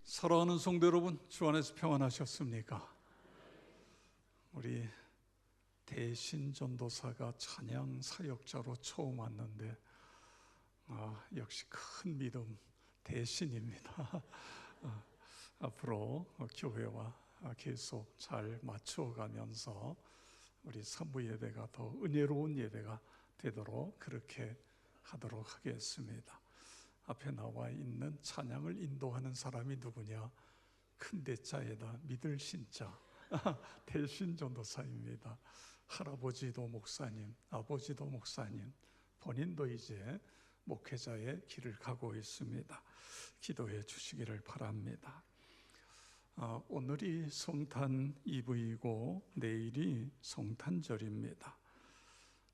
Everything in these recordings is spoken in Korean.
사랑하는 성도 여러분, 주 안에서 평안하셨습니까? 우리 대신 전도사가 찬양 사역자로 처음 왔는데 역시 큰 믿음 대신입니다. 앞으로 교회와 계속 잘 맞춰가면서 우리 산부 예배가 더 은혜로운 예배가 되도록 그렇게 하도록 하겠습니다. 앞에 나와 있는 찬양을 인도하는 사람이 누구냐? 큰 대자에다 믿을 신자 대신 전도사입니다. 할아버지도 목사님, 아버지도 목사님, 본인도 이제 목회자의 길을 가고 있습니다. 기도해 주시기를 바랍니다. 오늘이 성탄 이브이고 내일이 성탄절입니다.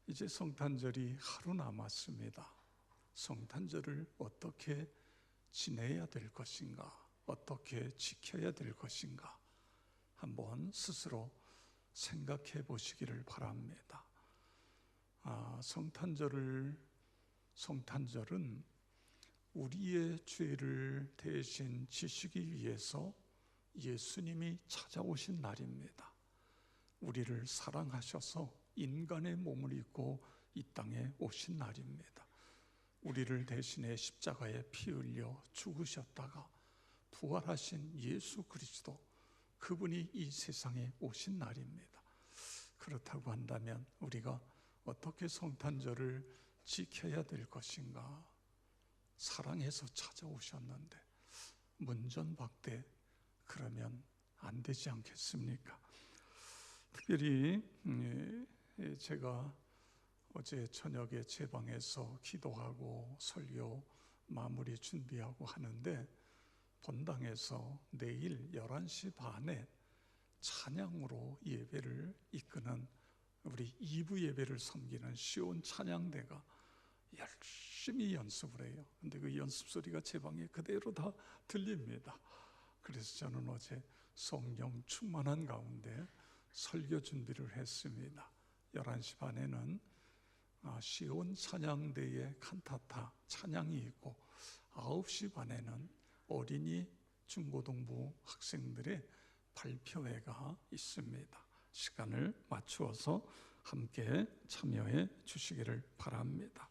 이제 성탄절이 하루 남았습니다. 성탄절을 어떻게 지내야 될 것인가, 어떻게 지켜야 될 것인가 한번 스스로 생각해 보시기를 바랍니다. 성탄절은 우리의 죄를 대신 지시기 위해서 예수님이 찾아오신 날입니다. 우리를 사랑하셔서 인간의 몸을 입고 이 땅에 오신 날입니다. 우리를 대신해 십자가에 피 흘려 죽으셨다가 부활하신 예수 그리스도, 그분이 이 세상에 오신 날입니다. 그렇다고 한다면 우리가 어떻게 성탄절을 지켜야 될 것인가? 사랑해서 찾아오셨는데 문전박대 그러면 안 되지 않겠습니까? 특별히 제가 어제 저녁에 제 방에서 기도하고 설교 마무리 준비하고 하는데 본당에서 내일 11시 반에 찬양으로 예배를 이끄는 우리 2부 예배를 섬기는 시온 찬양대가 열심히 연습을 해요. 근데 그 연습 소리가 제 방에 그대로 다 들립니다. 그래서 저는 어제 성령 충만한 가운데 설교 준비를 했습니다. 11시 반에는 시온 찬양대의 칸타타 찬양이 있고 9시 반에는 어린이 중고등부 학생들의 발표회가 있습니다. 시간을 맞추어서 함께 참여해 주시기를 바랍니다.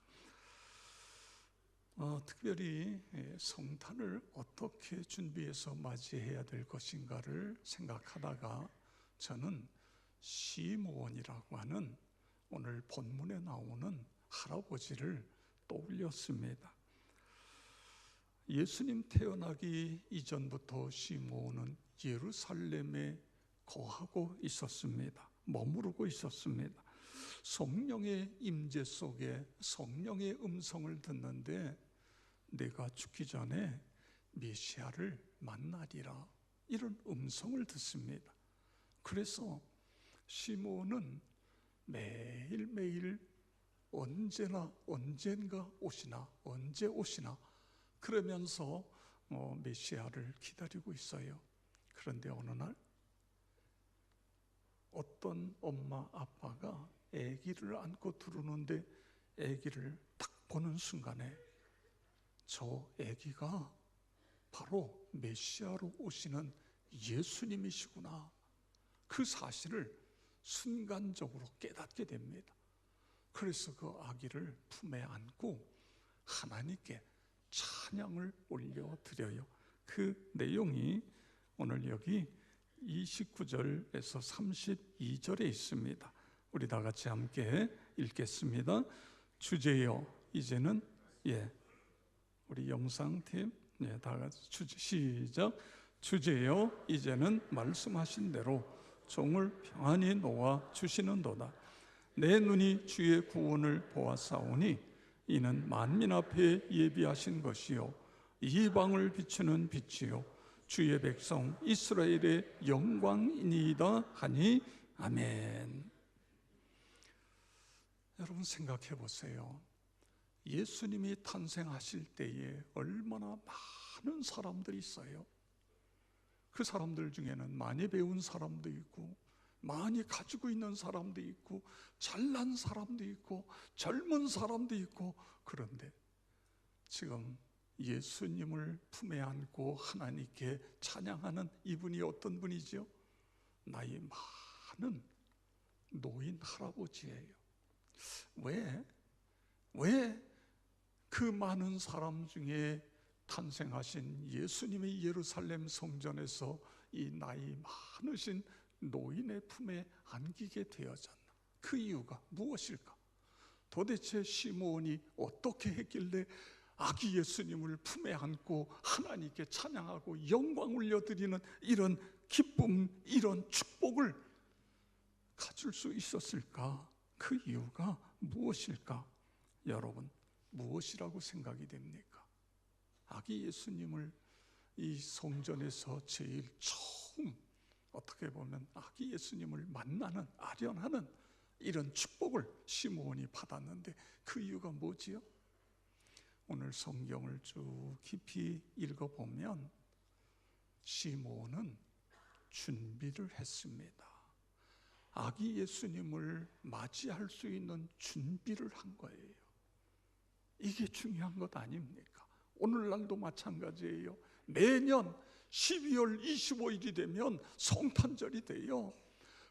특별히 성탄을 어떻게 준비해서 맞이해야 될 것인가를 생각하다가 저는 시므온이라고 하는 오늘 본문에 나오는 할아버지를 떠올렸습니다. 예수님 태어나기 이전부터 시므온은 예루살렘에 거하고 있었습니다. 머무르고 있었습니다. 성령의 임재 속에 성령의 음성을 듣는데 내가 죽기 전에 메시아를 만나리라, 이런 음성을 듣습니다. 그래서 시므온은 매일매일 언젠가 오시나, 언제 오시나 그러면서 메시아를 기다리고 있어요. 그런데 어느 날 어떤 엄마 아빠가 아기를 안고 들어오는데 아기를 딱 보는 순간에 저 아기가 바로 메시아로 오시는 예수님이시구나, 그 사실을 순간적으로 깨닫게 됩니다. 그래서 그 아기를 품에 안고 하나님께 찬양을 올려드려요. 그 내용이 오늘 여기 29절에서 32절에 있습니다. 우리 다 같이 함께 읽겠습니다. 주제여 이제는 우리 영상팀 다 같이 시작. 주제여 이제는 말씀하신 대로 종을 평안히 놓아 주시는도다. 내 눈이 주의 구원을 보았사오니 이는 만민 앞에 예비하신 것이요 이방을 비추는 빛이요 주의 백성 이스라엘의 영광이니이다 하니 아멘. 여러분 생각해 보세요. 예수님이 탄생하실 때에 얼마나 많은 사람들이 있어요. 그 사람들 중에는 많이 배운 사람도 있고 많이 가지고 있는 사람도 있고 잘난 사람도 있고 젊은 사람도 있고, 그런데 지금 예수님을 품에 안고 하나님께 찬양하는 이분이 어떤 분이죠? 나이 많은 노인 할아버지예요. 왜 그 많은 사람 중에 탄생하신 예수님의 예루살렘 성전에서 이 나이 많으신 노인의 품에 안기게 되어졌나? 그 이유가 무엇일까? 도대체 시므온이 어떻게 했길래 아기 예수님을 품에 안고 하나님께 찬양하고 영광 올려드리는 이런 기쁨, 이런 축복을 가질 수 있었을까? 그 이유가 무엇일까? 여러분, 무엇이라고 생각이 됩니까? 아기 예수님을 이 성전에서 제일 처음 어떻게 보면 아기 예수님을 만나는, 아련하는 이런 축복을 시므온이 받았는데 그 이유가 뭐지요? 오늘 성경을 쭉 깊이 읽어보면 시므온은 준비를 했습니다. 아기 예수님을 맞이할 수 있는 준비를 한 거예요. 이게 중요한 것 아닙니까? 오늘날도 마찬가지예요. 매년 12월 25일이 되면 성탄절이 돼요.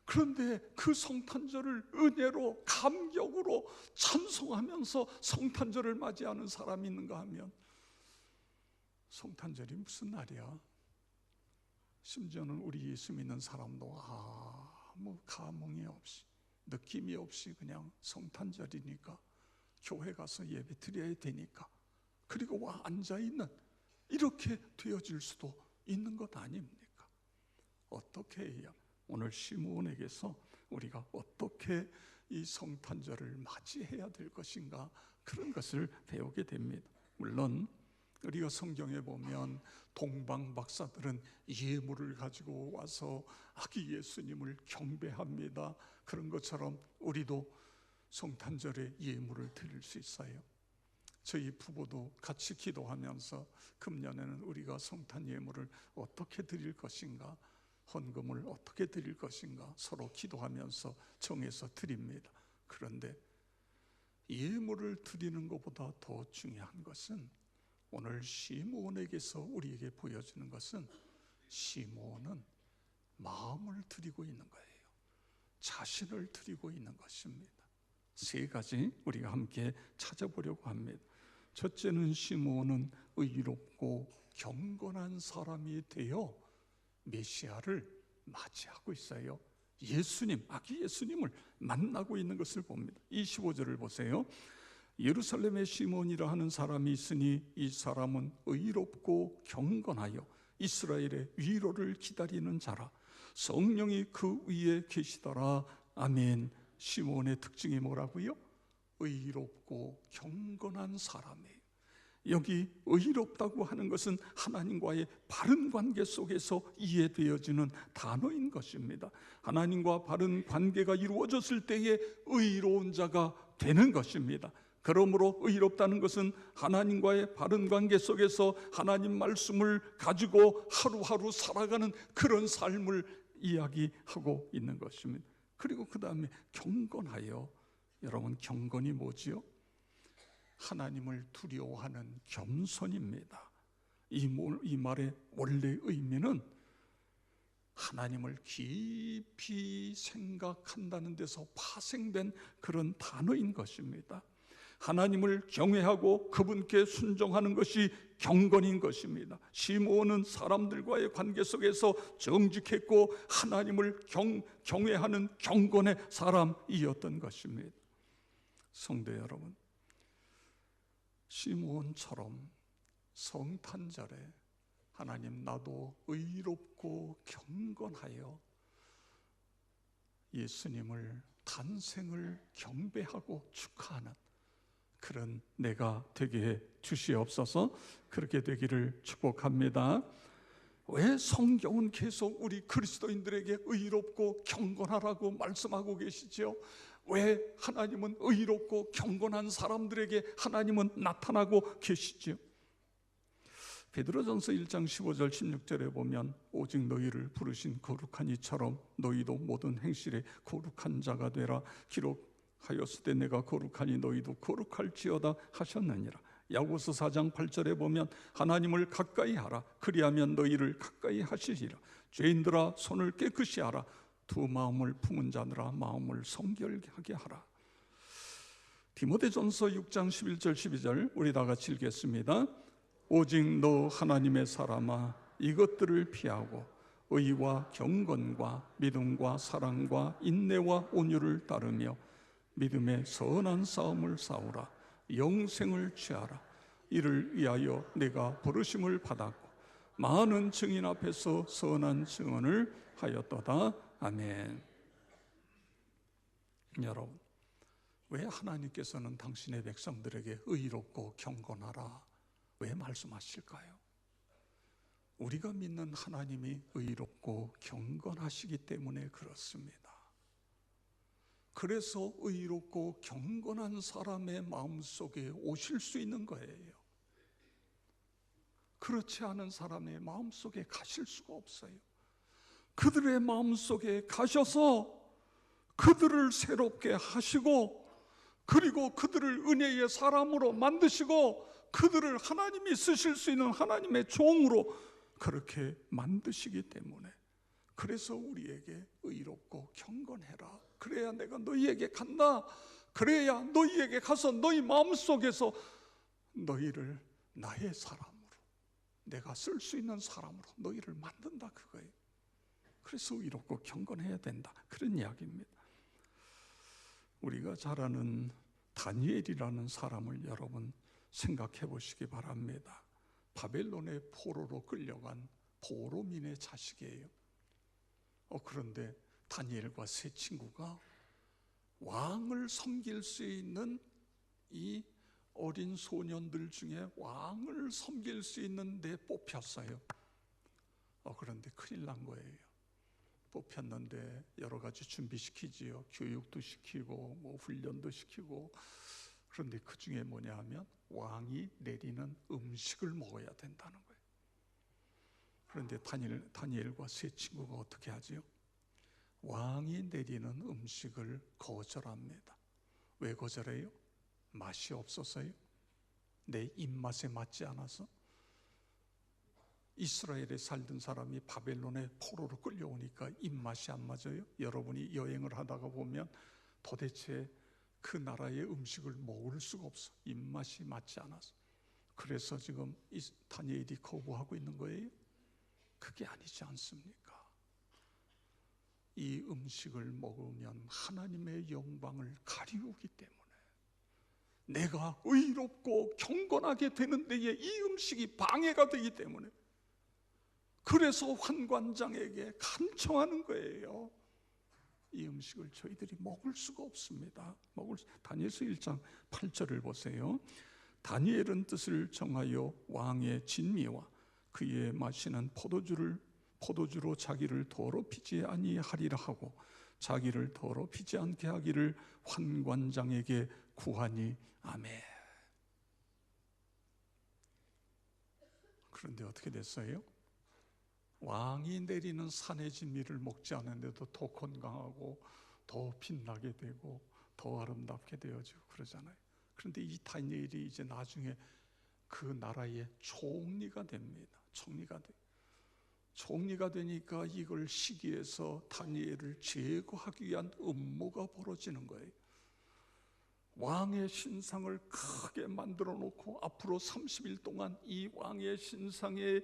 그런데 그 성탄절을 은혜로, 감격으로 찬송하면서 성탄절을 맞이하는 사람이 있는가 하면 성탄절이 무슨 날이야? 심지어는 우리 예수 믿는 사람도 아무 감흥이 없이, 느낌이 없이 그냥 성탄절이니까 교회 가서 예배 드려야 되니까 그리고 와 앉아있는, 이렇게 되어질 수도 있는 것 아닙니까? 어떻게 해야 오늘 시므온에게서 우리가 어떻게 이 성탄절을 맞이해야 될 것인가, 그런 것을 배우게 됩니다. 물론 우리가 성경에 보면 동방 박사들은 예물을 가지고 와서 아기 예수님을 경배합니다. 그런 것처럼 우리도 성탄절에 예물을 드릴 수 있어요. 저희 부부도 같이 기도하면서 금년에는 우리가 성탄 예물을 어떻게 드릴 것인가, 헌금을 어떻게 드릴 것인가 서로 기도하면서 정해서 드립니다. 그런데 예물을 드리는 것보다 더 중요한 것은 오늘 시므온에게서 우리에게 보여주는 것은 시므온은 마음을 드리고 있는 거예요. 자신을 드리고 있는 것입니다. 세 가지 우리가 함께 찾아보려고 합니다. 첫째는 시므온은 의롭고 경건한 사람이 되어 메시아를 맞이하고 있어요. 예수님, 아기 예수님을 만나고 있는 것을 봅니다. 25절을 보세요. 예루살렘에 시므온이라 하는 사람이 있으니 이 사람은 의롭고 경건하여 이스라엘의 위로를 기다리는 자라. 성령이 그 위에 계시더라. 아멘. 시므온의 특징이 뭐라고요? 의롭고 경건한 사람이에요. 여기 의롭다고 하는 것은 하나님과의 바른 관계 속에서 이해되어지는 단어인 것입니다. 하나님과 바른 관계가 이루어졌을 때에 의로운 자가 되는 것입니다. 그러므로 의롭다는 것은 하나님과의 바른 관계 속에서 하나님 말씀을 가지고 하루하루 살아가는 그런 삶을 이야기하고 있는 것입니다. 그리고 그 다음에 경건하여, 여러분 경건이 뭐지요? 하나님을 두려워하는 겸손입니다. 이 말의 원래 의미는 하나님을 깊이 생각한다는 데서 파생된 그런 단어인 것입니다. 하나님을 경외하고 그분께 순종하는 것이 경건인 것입니다. 시므온은 사람들과의 관계 속에서 정직했고 하나님을 경외하는 경건의 사람이었던 것입니다. 성도 여러분, 시므온처럼 성탄절에 하나님, 나도 의롭고 경건하여 예수님을 탄생을 경배하고 축하하는 그런 내가 되게 해 주시옵소서. 그렇게 되기를 축복합니다. 왜 성경은 계속 우리 그리스도인들에게 의롭고 경건하라고 말씀하고 계시죠? 왜 하나님은 의롭고 경건한 사람들에게 하나님은 나타나고 계시죠? 베드로전서 1장 15절 16절에 보면 오직 너희를 부르신 거룩한 이처럼 너희도 모든 행실에 거룩한 자가 되라. 기록하였으되 내가 거룩하니 너희도 거룩할지어다 하셨느니라. 야고보서 4장 8절에 보면 하나님을 가까이 하라. 그리하면 너희를 가까이 하시리라. 죄인들아 손을 깨끗이 하라. 두 마음을 품은 자들아 마음을 성결하게 하라. 디모데전서 6장 11절 12절 우리 다 같이 읽겠습니다. 오직 너 하나님의 사람아 이것들을 피하고 의와 경건과 믿음과 사랑과 인내와 온유를 따르며 믿음의 선한 싸움을 싸우라. 영생을 취하라. 이를 위하여 내가 부르심을 받았고 많은 증인 앞에서 선한 증언을 하였도다. 아멘. 여러분, 왜 하나님께서는 당신의 백성들에게 의롭고 경건하라 왜 말씀하실까요? 우리가 믿는 하나님이 의롭고 경건하시기 때문에 그렇습니다. 그래서 의롭고 경건한 사람의 마음속에 오실 수 있는 거예요. 그렇지 않은 사람의 마음속에 가실 수가 없어요. 그들의 마음속에 가셔서 그들을 새롭게 하시고 그리고 그들을 은혜의 사람으로 만드시고 그들을 하나님이 쓰실 수 있는 하나님의 종으로 그렇게 만드시기 때문에 그래서 우리에게 의롭고 경건해라. 그래야 내가 너희에게 간다. 그래야 너희에게 가서 너희 마음속에서 너희를 나의 사람으로 내가 쓸 수 있는 사람으로 너희를 만든다 그거예요. 그래서 의롭고 경건해야 된다 그런 이야기입니다. 우리가 잘 아는 다니엘이라는 사람을 여러분 생각해 보시기 바랍니다. 바벨론의 포로로 끌려간 포로민의 자식이에요. 그런데 다니엘과 세 친구가 왕을 섬길 수 있는 이 어린 소년들 중에 왕을 섬길 수 있는 데 뽑혔어요. 그런데 큰일 난 거예요. 뽑혔는데 여러 가지 준비시키지요. 교육도 시키고 뭐 훈련도 시키고. 그런데 그 중에 뭐냐 하면 왕이 내리는 음식을 먹어야 된다는 거예요. 그런데 다니엘과 세 친구가 어떻게 하지요? 왕이 내리는 음식을 거절합니다. 왜 거절해요? 맛이 없어서요? 내 입맛에 맞지 않아서? 이스라엘에 살던 사람이 바벨론의 포로로 끌려오니까 입맛이 안 맞아요? 여러분이 여행을 하다가 보면 도대체 그 나라의 음식을 먹을 수가 없어. 입맛이 맞지 않아서. 그래서 지금 다니엘이 거부하고 있는 거예요? 그게 아니지 않습니까? 이 음식을 먹으면 하나님의 영광을 가리우기 때문에 내가 의롭고 경건하게 되는 데에 이 음식이 방해가 되기 때문에 그래서 환관장에게 간청하는 거예요. 이 음식을 저희들이 먹을 수가 없습니다. 다니엘서 1장 8절을 보세요. 다니엘은 뜻을 정하여 왕의 진미와 그의 마시는 포도주로 자기를 더럽히지 아니하리라 하고 자기를 더럽히지 않게 하기를 환관장에게 구하니. 아멘. 그런데 어떻게 됐어요? 왕이 내리는 산의 진미를 먹지 않았는데도 더 건강하고 더 빛나게 되고 더 아름답게 되어지고 그러잖아요. 그런데 이 다니엘이 이제 나중에 그 나라의 총리가 됩니다. 총리가 되니까 이걸 시기해서 다니엘을 제거하기 위한 음모가 벌어지는 거예요. 왕의 신상을 크게 만들어 놓고 앞으로 30일 동안 이 왕의 신상에게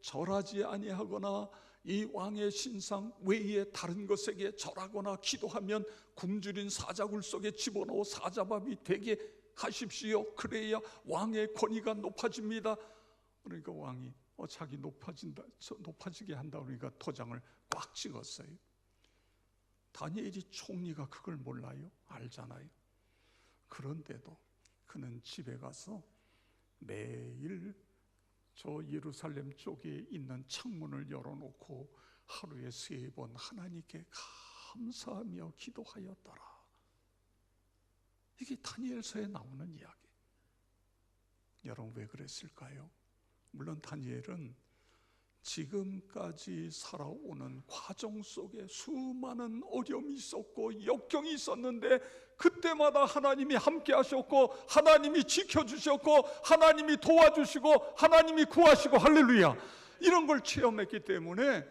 절하지 아니하거나 이 왕의 신상 외에 다른 것에게 절하거나 기도하면 굶주린 사자굴 속에 집어넣어 사자밥이 되게 하십시오. 그래야 왕의 권위가 높아집니다. 그러니까 왕이 자기 높아지게 한다 그러니까 도장을 꽉 찍었어요. 다니엘이 총리가 그걸 몰라요? 알잖아요. 그런데도 그는 집에 가서 매일 저 예루살렘 쪽에 있는 창문을 열어놓고 하루에 3번 하나님께 감사하며 기도하였더라. 이게 다니엘서에 나오는 이야기. 여러분 왜 그랬을까요? 물론 다니엘은 지금까지 살아오는 과정 속에 수많은 어려움이 있었고 역경이 있었는데 그때마다 하나님이 함께 하셨고 하나님이 지켜주셨고 하나님이 도와주시고 하나님이 구하시고 할렐루야, 이런 걸 체험했기 때문에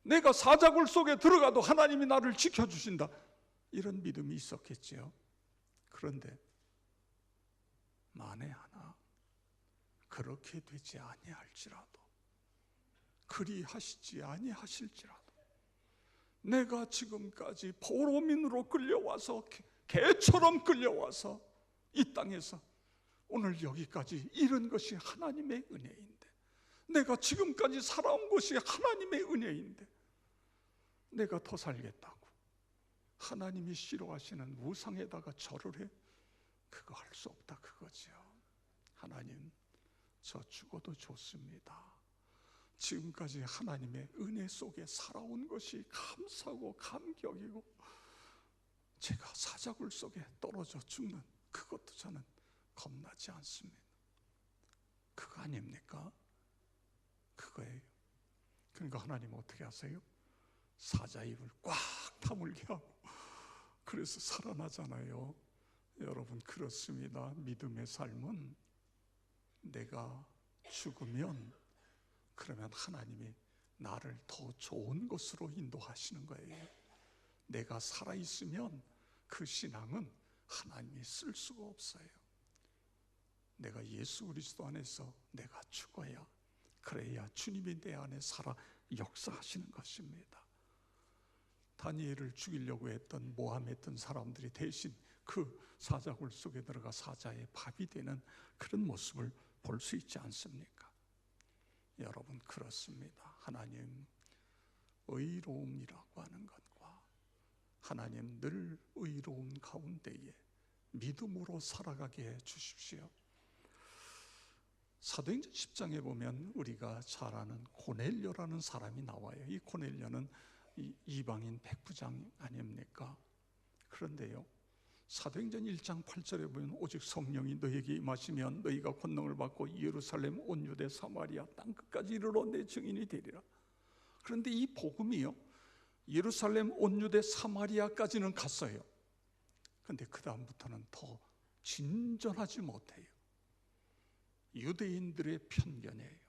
내가 사자굴 속에 들어가도 하나님이 나를 지켜주신다, 이런 믿음이 있었겠지요. 그런데 만에 하나 그렇게 되지 아니할지라도, 그리하시지 아니하실지라도 내가 지금까지 포로민으로 끌려와서 개처럼 끌려와서 이 땅에서 오늘 여기까지 이른 것이 하나님의 은혜인데, 내가 지금까지 살아온 것이 하나님의 은혜인데 내가 더 살겠다고 하나님이 싫어하시는 우상에다가 절을 해? 그거 할 수 없다 그거죠. 하나님, 저 죽어도 좋습니다. 지금까지 하나님의 은혜 속에 살아온 것이 감사하고 감격이고 제가 사자굴 속에 떨어져 죽는 그것도 저는 겁나지 않습니다. 그거 아닙니까? 그거예요. 그러니까 하나님은 어떻게 하세요? 사자 입을 꽉 다물게 하고 그래서 살아나잖아요. 여러분, 그렇습니다. 믿음의 삶은 내가 죽으면 그러면 하나님이 나를 더 좋은 곳으로 인도하시는 거예요. 내가 살아있으면 그 신앙은 하나님이 쓸 수가 없어요. 내가 예수 그리스도 안에서 내가 죽어야, 그래야 주님이 내 안에 살아 역사하시는 것입니다. 다니엘을 죽이려고 했던 모함했던 사람들이 대신 그 사자굴 속에 들어가 사자의 밥이 되는 그런 모습을 볼 수 있지 않습니까? 여러분, 그렇습니다. 하나님, 의로움이라고 하는 것과 하나님 늘 의로운 가운데에 믿음으로 살아가게 해 주십시오. 사도행전 10장에 보면 우리가 잘 아는 고넬료라는 사람이 나와요. 이 고넬료는 이방인 백부장 아닙니까? 그런데요, 사도행전 1장 8절에 보면 오직 성령이 너에게 임하시면 너희가 권능을 받고 예루살렘 온 유대 사마리아 땅 끝까지 이르러 내 증인이 되리라. 그런데 이 복음이요, 예루살렘 온 유대 사마리아까지는 갔어요. 그런데 그 다음부터는 더 진전하지 못해요. 유대인들의 편견이에요.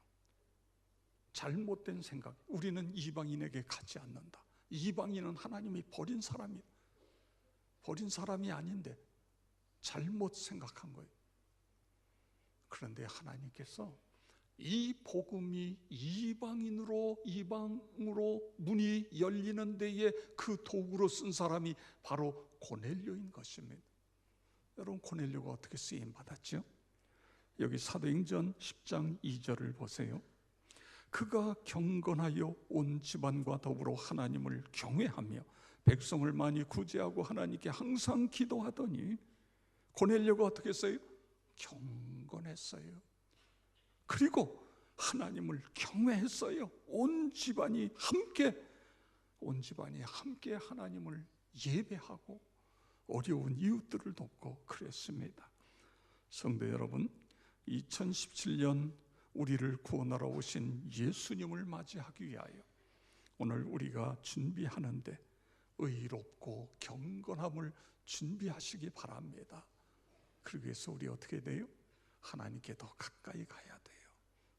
잘못된 생각. 우리는 이방인에게 가지 않는다. 이방인은 하나님이 버린 사람이다. 버린 사람이 아닌데 잘못 생각한 거예요. 그런데 하나님께서 이 복음이 이방으로 문이 열리는 데에 그 도구로 쓴 사람이 바로 고넬료인 것입니다. 여러분, 고넬료가 어떻게 쓰임 받았죠? 여기 사도행전 10장 2절을 보세요. 그가 경건하여 온 집안과 더불어 하나님을 경외하며 백성을 많이 구제하고 하나님께 항상 기도하더니, 고넬료가 어떻게 했어요? 경건했어요. 그리고 하나님을 경외했어요. 온 집안이 함께 하나님을 예배하고 어려운 이웃들을 돕고 그랬습니다. 성도 여러분, 2017년 우리를 구원하러 오신 예수님을 맞이하기 위하여 오늘 우리가 준비하는데 의롭고 경건함을 준비하시기 바랍니다. 그러기 위해서 우리 어떻게 돼요? 하나님께 더 가까이 가야 돼요.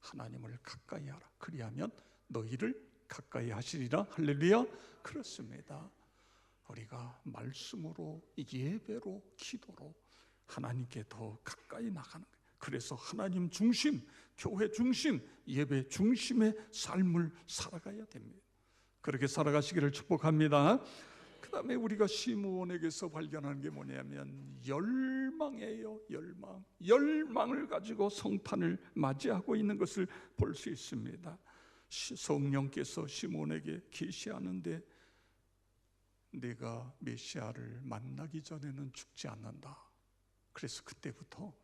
하나님을 가까이 하라. 그리하면 너희를 가까이 하시리라. 할렐루야. 그렇습니다. 우리가 말씀으로, 예배로, 기도로 하나님께 더 가까이 나가는 거예요. 그래서 하나님 중심, 교회 중심, 예배 중심의 삶을 살아가야 됩니다. 그렇게 살아가시기를 축복합니다. 그 다음에 우리가 시므온에게서 발견하는 게 뭐냐면 열망이에요. 열망을 가지고 성탄을 맞이하고 있는 것을 볼 수 있습니다. 성령께서 시므온에게 계시하는데 내가 메시아를 만나기 전에는 죽지 않는다. 그래서 그때부터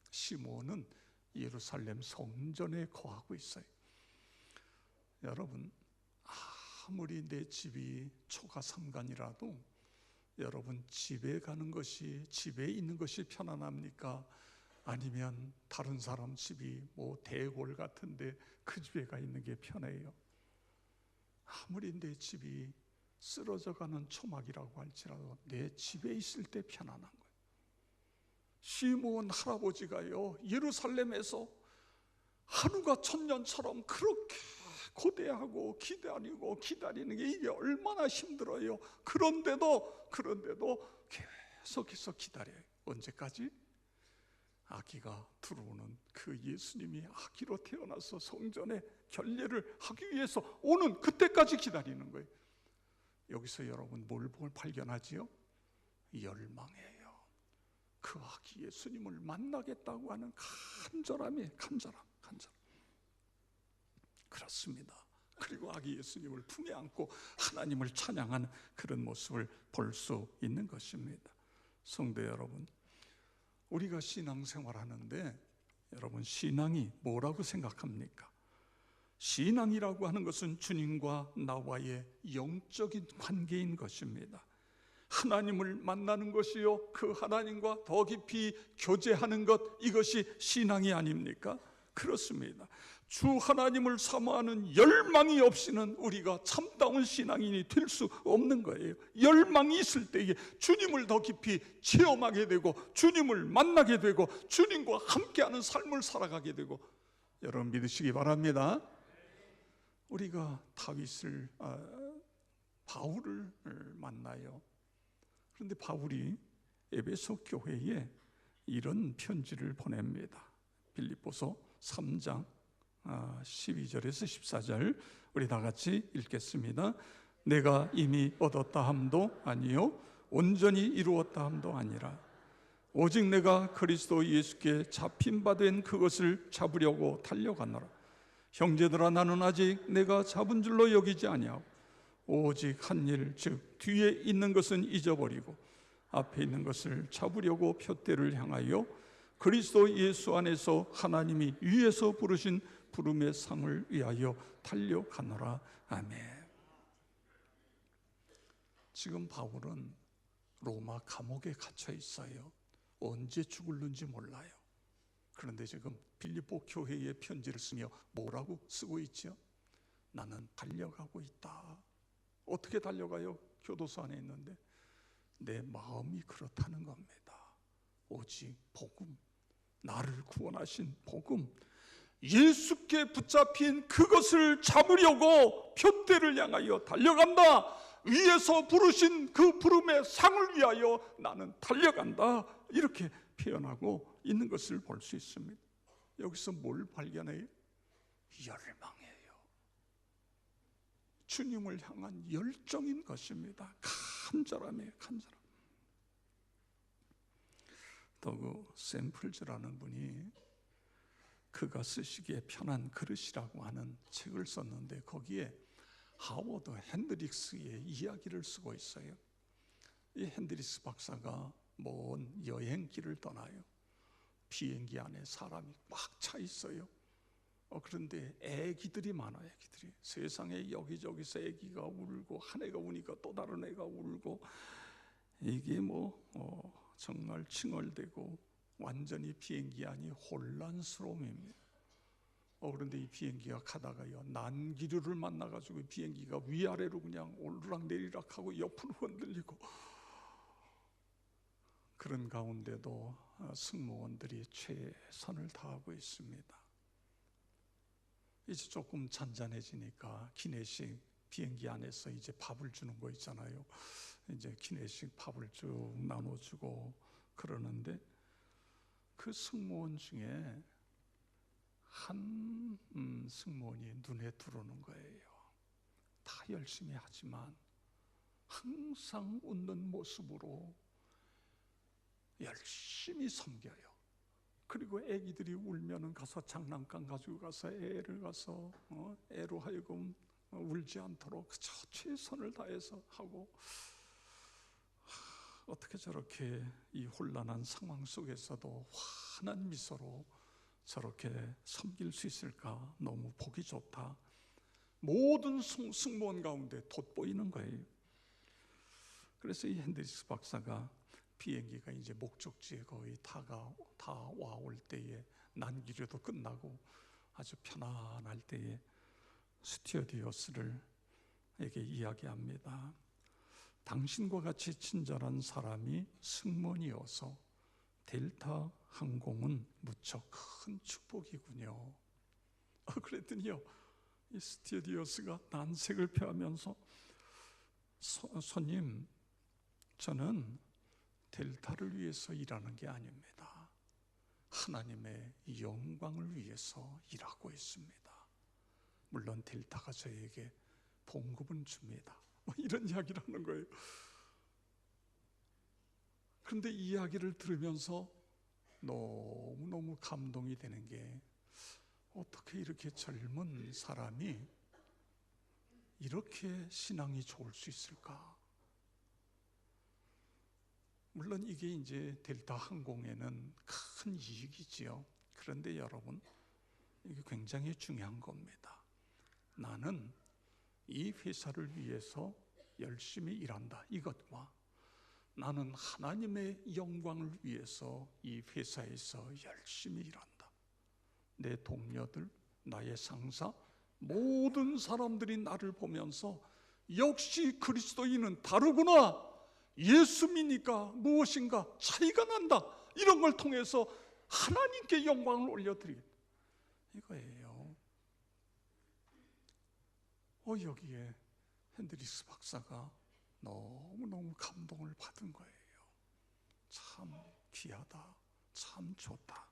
시므온은 예루살렘 성전에 거하고 있어요. 여러분, 아무리 내 집이 초가삼간이라도 여러분, 집에 가는 것이, 집에 있는 것이 편안합니까? 아니면 다른 사람 집이 뭐 대골 같은데 그 집에 가 있는 게 편해요. 아무리 내 집이 쓰러져가는 초막이라고 할지라도 내 집에 있을 때 편안한 거예요. 시므온 할아버지가요, 예루살렘에서 하루가 천년처럼 그렇게 고대하고 기다리는 게 이게 얼마나 힘들어요. 그런데도 계속해서 기다려요. 언제까지? 아기가 들어오는 그 예수님이 아기로 태어나서 성전에 결례를 하기 위해서 오는 그때까지 기다리는 거예요. 여기서 여러분 뭘 발견하지요? 열망이에요. 그 아기 예수님을 만나겠다고 하는 간절함이에요. 간절함. 그렇습니다. 그리고 아기 예수님을 품에 안고 하나님을 찬양하는 그런 모습을 볼 수 있는 것입니다. 성도 여러분, 우리가 신앙생활하는데 여러분 신앙이 뭐라고 생각합니까? 신앙이라고 하는 것은 주님과 나와의 영적인 관계인 것입니다. 하나님을 만나는 것이요, 그 하나님과 더 깊이 교제하는 것, 이것이 신앙이 아닙니까? 그렇습니다. 주 하나님을 사모하는 열망이 없이는 우리가 참다운 신앙인이 될 수 없는 거예요. 열망이 있을 때에 주님을 더 깊이 체험하게 되고 주님을 만나게 되고 주님과 함께하는 삶을 살아가게 되고, 여러분 믿으시기 바랍니다. 우리가 바울을 만나요. 그런데 바울이 에베소 교회에 이런 편지를 보냅니다. 빌립보서 3장 12절에서 14절 우리 다 같이 읽겠습니다. 내가 이미 얻었다 함도 아니요 온전히 이루었다 함도 아니라 오직 내가 그리스도 예수께 잡힌 바 된 그것을 잡으려고 달려가노라. 형제들아, 나는 아직 내가 잡은 줄로 여기지 아니하고 오직 한 일, 즉 뒤에 있는 것은 잊어버리고 앞에 있는 것을 잡으려고 푯대를 향하여 그리스도 예수 안에서 하나님이 위에서 부르신 부름의 상을 위하여 달려가노라. 아멘. 지금 바울은 로마 감옥에 갇혀 있어요. 언제 죽을는지 몰라요. 그런데 지금 빌립보 교회에 편지를 쓰며 뭐라고 쓰고 있죠? 나는 달려가고 있다. 어떻게 달려가요? 교도소 안에 있는데 내 마음이 그렇다는 겁니다. 오직 복음, 나를 구원하신 복음, 예수께 붙잡힌 그것을 잡으려고 푯대를 향하여 달려간다. 위에서 부르신 그 부름의 상을 위하여 나는 달려간다. 이렇게 표현하고 있는 것을 볼 수 있습니다. 여기서 뭘 발견해요? 열망이에요. 주님을 향한 열정인 것입니다. 간절함이에요. 간절함. 더그 샘플즈라는 분이 그가 쓰시기에 편한 그릇이라고 하는 책을 썼는데 거기에 하워드 핸드릭스의 이야기를 쓰고 있어요. 이 핸드릭스 박사가 먼 여행길을 떠나요. 비행기 안에 사람이 꽉 차 있어요. 그런데 애기들이 많아요. 애기들이 세상에 여기저기서 애기가 울고, 한 애가 우니까 또 다른 애가 울고, 이게 정말 칭얼대고 완전히 비행기 안이 혼란스러움입니다. 그런데 이 비행기가 가다가요, 난기류를 만나가지고 비행기가 위아래로 그냥 오르락내리락하고 옆으로 흔들리고, 그런 가운데도 승무원들이 최선을 다하고 있습니다. 이제 조금 잔잔해지니까 기내식 비행기 안에서 이제 밥을 주는 거 있잖아요. 이제 기내식 밥을 쭉 나눠주고 그러는데 그 승무원 중에 한 승무원이 눈에 들어오는 거예요. 다 열심히 하지만 항상 웃는 모습으로 열심히 섬겨요. 그리고 애기들이 울면은 가서 장난감 가지고 가서 애로 하여금 울지 않도록 그저 최선을 다해서 하고, 어떻게 저렇게 이 혼란한 상황 속에서도 환한 미소로 저렇게 섬길 수 있을까? 너무 보기 좋다. 모든 승무원 가운데 돋보이는 거예요. 그래서 이 핸드릭스 박사가 비행기가 이제 목적지에 거의 다 와올 때에 난기류도 끝나고 아주 편안할 때에 스튜어디어스를 에게 이야기합니다. 당신과 같이 친절한 사람이 승무원이어서 델타 항공은 무척 큰 축복이군요. 그랬더니요, 이 스튜어디어스가 난색을 표하면서 손님, 저는 델타를 위해서 일하는 게 아닙니다. 하나님의 영광을 위해서 일하고 있습니다. 물론 델타가 저에게 봉급은 줍니다. 이런 이야기를 하는 거예요. 그런데 이 이야기를 들으면서 너무너무 감동이 되는 게, 어떻게 이렇게 젊은 사람이 이렇게 신앙이 좋을 수 있을까? 물론 이게 이제 델타 항공에는 큰 이익이지요. 그런데 여러분, 이게 굉장히 중요한 겁니다. 나는 이 회사를 위해서 열심히 일한다, 이것과 나는 하나님의 영광을 위해서 이 회사에서 열심히 일한다, 내 동료들, 나의 상사, 모든 사람들이 나를 보면서 역시 그리스도인은 다르구나, 예수 믿으니까 무엇인가 차이가 난다, 이런 걸 통해서 하나님께 영광을 올려드리겠다, 이거예요. 여기에 핸드릭스 박사가 너무너무 감동을 받은 거예요. 참 귀하다, 참 좋다.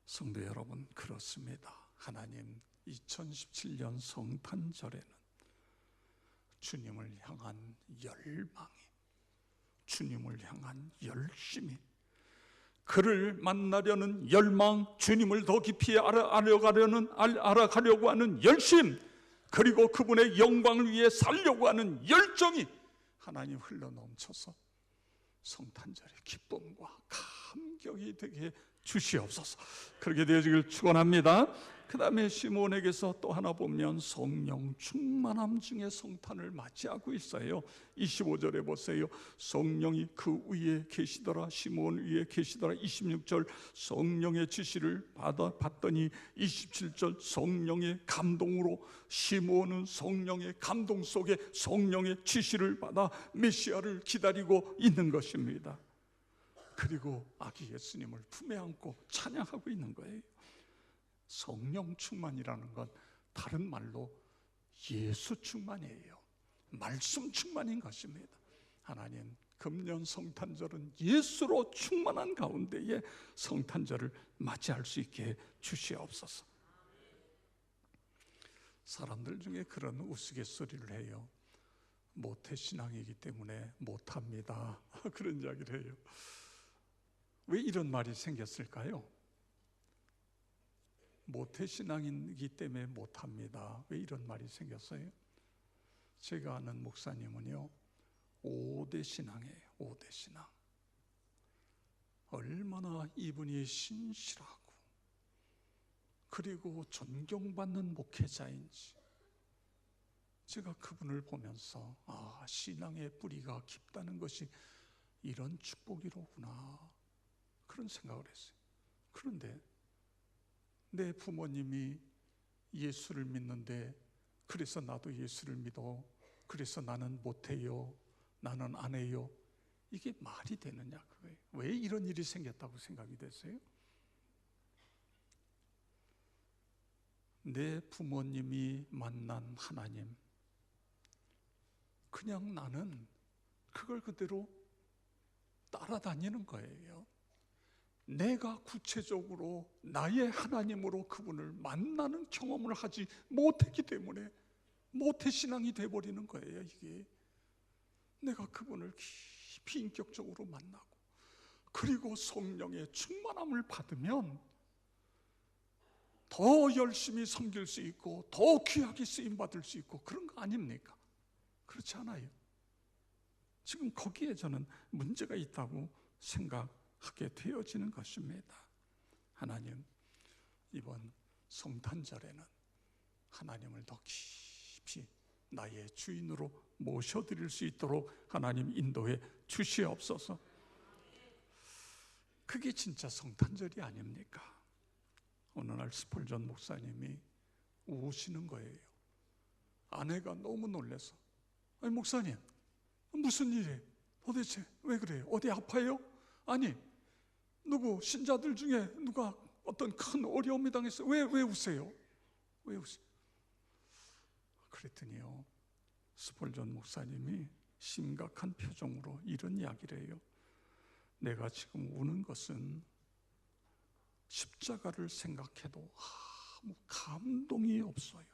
성도 여러분, 그렇습니다. 하나님 2017년 성탄절에는 주님을 향한 열망이, 주님을 향한 열심이, 그를 만나려는 열망, 주님을 더 깊이 알아가려고 하는 열심, 그리고 그분의 영광을 위해 살려고 하는 열정이 하나님 흘러넘쳐서 성탄절의 기쁨과 감격이 되게 주시옵소서. 그렇게 되어지길 축원합니다. 그 다음에 시몬에게서 또 하나 보면 성령 충만함 중에 성탄을 맞이하고 있어요. 25절에 보세요. 성령이 그 위에 계시더라, 시몬 위에 계시더라. 26절 성령의 지시를 받더니, 27절 성령의 감동으로 시몬은 성령의 감동 속에 성령의 지시를 받아 메시아를 기다리고 있는 것입니다. 그리고 아기 예수님을 품에 안고 찬양하고 있는 거예요. 성령 충만이라는 건 다른 말로 예수 충만이에요. 말씀 충만인 것입니다. 하나님, 금년 성탄절은 예수로 충만한 가운데에 성탄절을 맞이할 수 있게 주시옵소서. 사람들 중에 그런 우스갯소리를 해요. 모태신앙이기 때문에 못합니다, 그런 이야기를 해요. 왜 이런 말이 생겼을까요? 모태신앙이기 때문에 못합니다, 왜 이런 말이 생겼어요? 제가 아는 목사님은요, 5대 신앙이에요. 5대 신앙. 얼마나 이분이 신실하고 그리고 존경받는 목회자인지, 제가 그분을 보면서 신앙의 뿌리가 깊다는 것이 이런 축복이로구나, 그런 생각을 했어요. 그런데 내 부모님이 예수를 믿는데, 그래서 나도 예수를 믿어, 그래서 나는 못해요, 나는 안 해요, 이게 말이 되느냐, 그거예요. 왜 이런 일이 생겼다고 생각이 됐어요? 내 부모님이 만난 하나님, 그냥 나는 그걸 그대로 따라다니는 거예요. 내가 구체적으로 나의 하나님으로 그분을 만나는 경험을 하지 못했기 때문에 모태신앙이 돼버리는 거예요. 이게 내가 그분을 깊이 인격적으로 만나고, 그리고 성령의 충만함을 받으면 더 열심히 섬길 수 있고 더 귀하게 쓰임받을 수 있고, 그런 거 아닙니까? 그렇지 않아요? 지금 거기에 저는 문제가 있다고 생각하게 되어지는 것입니다. 하나님, 이번 성탄절에는 하나님을 더 깊이 나의 주인으로 모셔드릴 수 있도록 하나님 인도해 주시옵소서. 그게 진짜 성탄절이 아닙니까? 어느 날 스폴전 목사님이 우시는 거예요. 아내가 너무 놀라서, 아니 목사님 무슨 일이에요? 도대체 왜 그래요? 어디 아파요? 아니 누구 신자들 중에 누가 어떤 큰 어려움이 당했어요? 왜 우세요? 왜 우세요? 그랬더니요, 스폴전 목사님이 심각한 표정으로 이런 이야기를 해요. 내가 지금 우는 것은 십자가를 생각해도 아무 감동이 없어요.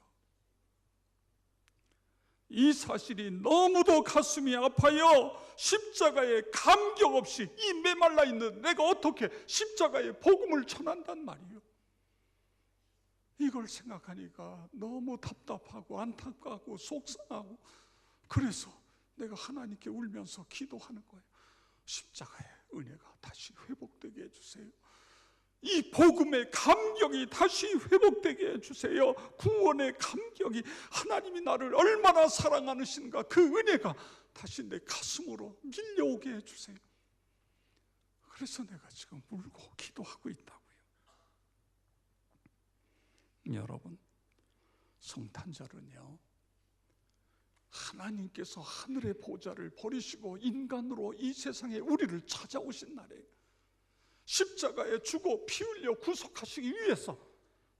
이 사실이 너무도 가슴이 아파요. 십자가에 감격 없이 이 메말라 있는 내가 어떻게 십자가의 복음을 전한단 말이에요. 이걸 생각하니까 너무 답답하고 안타깝고 속상하고, 그래서 내가 하나님께 울면서 기도하는 거예요. 십자가의 은혜가 다시 회복되게 해주세요. 이 복음의 감격이 다시 회복되게 해주세요. 구원의 감격이, 하나님이 나를 얼마나 사랑하시는가, 그 은혜가 다시 내 가슴으로 밀려오게 해주세요. 그래서 내가 지금 울고 기도하고 있다고요. 여러분, 성탄절은요, 하나님께서 하늘의 보좌를 버리시고 인간으로 이 세상에 우리를 찾아오신 날이에요. 십자가에 죽어 피 흘려 구속하시기 위해서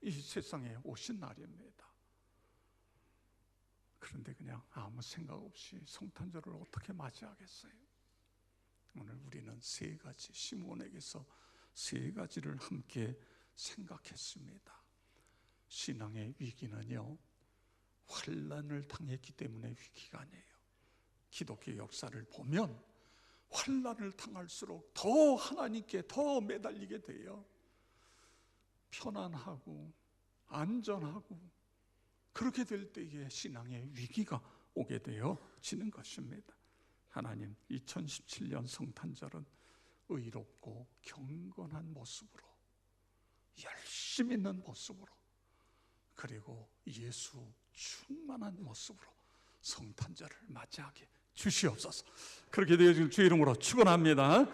이 세상에 오신 날입니다. 그런데 그냥 아무 생각 없이 성탄절을 어떻게 맞이하겠어요? 오늘 우리는 세 가지, 시므온에게서 세 가지를 함께 생각했습니다. 신앙의 위기는요, 환난을 당했기 때문에 위기가 아니에요. 기독교 역사를 보면 환난을 당할수록 더 하나님께 더 매달리게 돼요. 편안하고 안전하고 그렇게 될 때에 신앙의 위기가 오게 되어지는 것입니다. 하나님, 2017년 성탄절은 의롭고 경건한 모습으로, 열심 있는 모습으로, 그리고 예수 충만한 모습으로 성탄절을 맞이하게 주시옵소서. 그렇게 되어질 주의 이름으로 축원합니다.